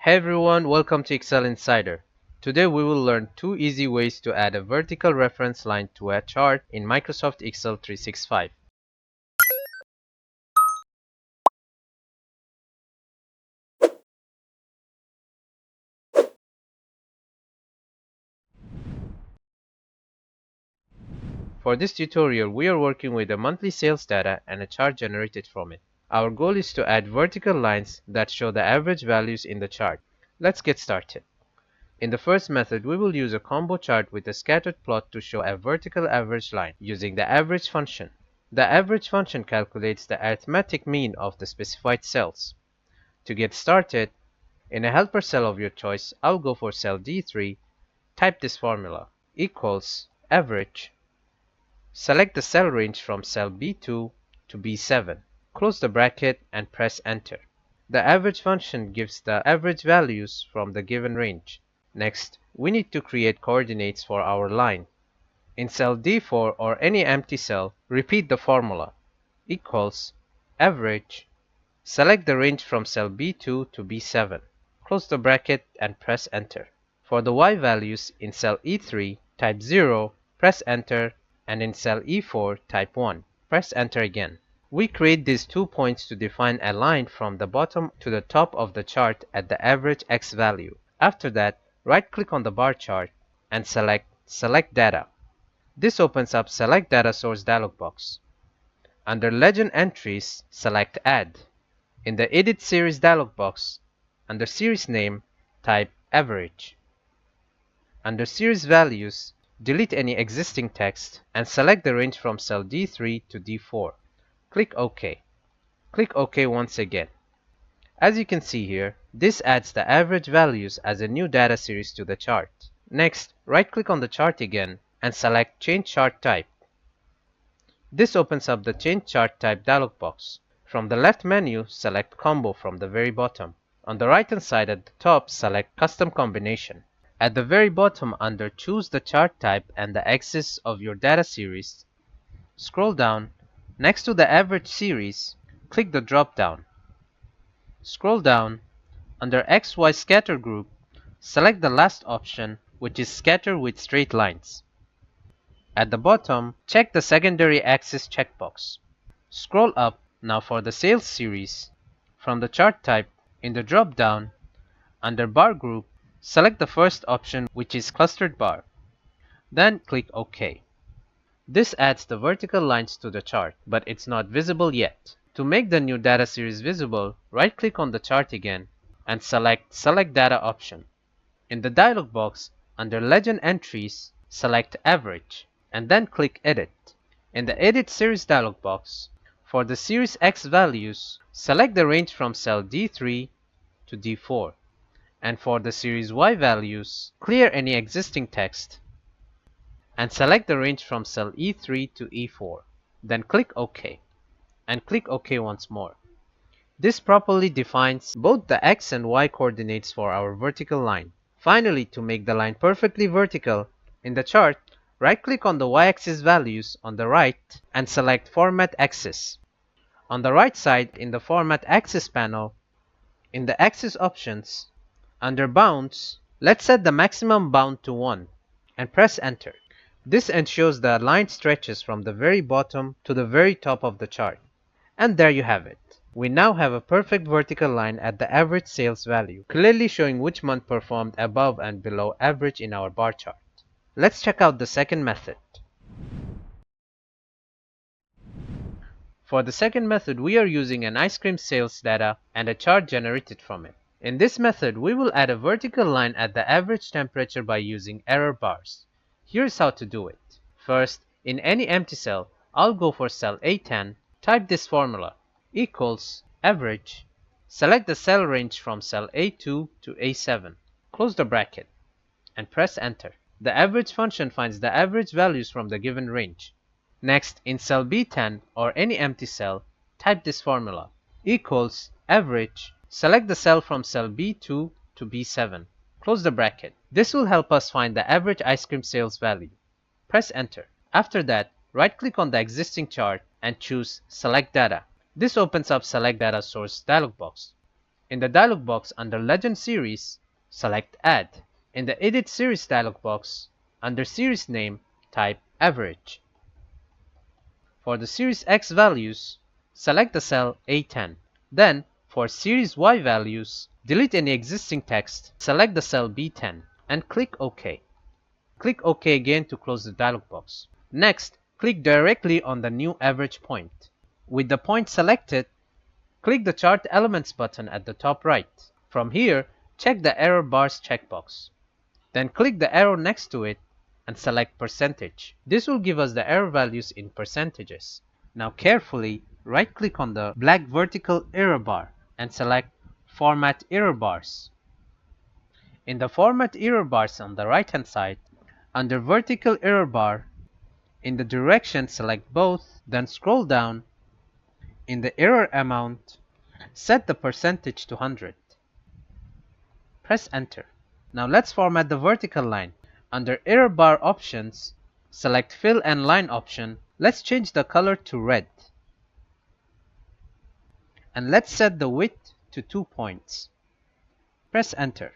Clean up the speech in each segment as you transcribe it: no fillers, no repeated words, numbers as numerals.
Hey everyone, welcome to Excel Insider. Today we will learn two easy ways to add a vertical reference line to a chart in Microsoft Excel 365. For this tutorial, we are working with the monthly sales data and a chart generated from it. Our goal is to add vertical lines that show the average values in the chart. Let's get started. In the first method, we will use a combo chart with a scattered plot to show a vertical average line using the average function. The average function calculates the arithmetic mean of the specified cells. To get started, in a helper cell of your choice, I'll go for cell D3, type this formula, equals average. Select the cell range from cell B2 to B7. Close the bracket and press enter. The average function gives the average values from the given range. Next, we need to create coordinates for our line. In cell D4 or any empty cell, repeat the formula, equals average. Select the range from cell B2 to B7. Close the bracket and press enter. For the y values, in cell E3, type 0, press enter, and in cell E4, type 1. Press enter again. We create these 2 points to define a line from the bottom to the top of the chart at the average x value. After that, right-click on the bar chart and select Select Data. This opens up Select Data Source dialog box. Under Legend Entries, select Add. In the Edit Series dialog box, under Series Name, type Average. Under Series Values, delete any existing text and select the range from cell D3 to D4. Click OK. Click OK once again. As you can see here, this adds the average values as a new data series to the chart. Next, right-click on the chart again and select Change Chart Type. This opens up the Change Chart Type dialog box. From the left menu, select Combo from the very bottom. On the right-hand side at the top, select Custom Combination. At the very bottom under Choose the chart type and the axis of your data series, scroll down. Next to the Average Series, click the drop-down. Scroll down. Under XY Scatter Group, select the last option, which is Scatter with Straight Lines. At the bottom, check the Secondary Axis checkbox. Scroll up. Now for the Sales Series, from the chart type, in the drop-down, under Bar Group, select the first option, which is Clustered Bar. Then click OK. This adds the vertical lines to the chart, but it's not visible yet. To make the new data series visible, right-click on the chart again and select Select Data option. In the dialog box, under Legend Entries, select Average, and then click Edit. In the Edit Series dialog box, for the Series X values, select the range from cell D3 to D4. And for the Series Y values, clear any existing text and select the range from cell E3 to E4. Then click OK. And click OK once more. This properly defines both the X and Y coordinates for our vertical line. Finally, to make the line perfectly vertical, in the chart, right-click on the Y-axis values on the right and select Format Axis. On the right side in the Format Axis panel, in the Axis Options, under Bounds, let's set the maximum bound to 1 and press Enter. This ensures the line stretches from the very bottom to the very top of the chart. And there you have it. We now have a perfect vertical line at the average sales value, clearly showing which month performed above and below average in our bar chart. Let's check out the second method. For the second method, we are using an ice cream sales data and a chart generated from it. In this method, we will add a vertical line at the average temperature by using error bars. Here's how to do it. First, in any empty cell, I'll go for cell A10, type this formula, equals average. Select the cell range from cell A2 to A7. Close the bracket and press enter. The average function finds the average values from the given range. Next, in cell B10 or any empty cell, type this formula, equals average. Select the cell from cell B2 to B7. Close the bracket. This will help us find the average ice cream sales value. Press enter. After that, right-click on the existing chart and choose Select Data. This opens up Select Data Source dialog box. In the dialog box under Legend Series, select Add. In the Edit Series dialog box, under Series Name, type Average. For the Series X values, select the cell A10. Then, for Series Y values, delete any existing text, select the cell B10, and click OK. Click OK again to close the dialog box. Next, click directly on the new average point. With the point selected, click the Chart Elements button at the top right. From here, check the Error Bars checkbox. Then click the arrow next to it and select Percentage. This will give us the error values in percentages. Now carefully right-click on the black vertical error bar and select Format Error Bars. In the Format Error Bars on the right-hand side, under Vertical Error Bar, in the direction select both, then scroll down. In the error amount, set the percentage to 100. Press Enter. Now let's format the vertical line. Under Error Bar Options, select Fill and Line option. Let's change the color to red. And let's set the width to 2 points. Press Enter.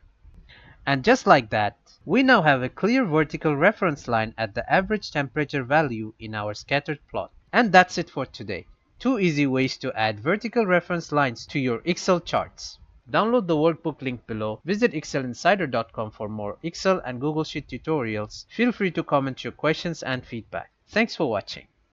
And just like that, we now have a clear vertical reference line at the average temperature value in our scattered plot. And that's it for today. 2 easy ways to add vertical reference lines to your Excel charts. Download the workbook link below. Visit excelinsider.com for more Excel and Google Sheet tutorials. Feel free to comment your questions and feedback. Thanks for watching.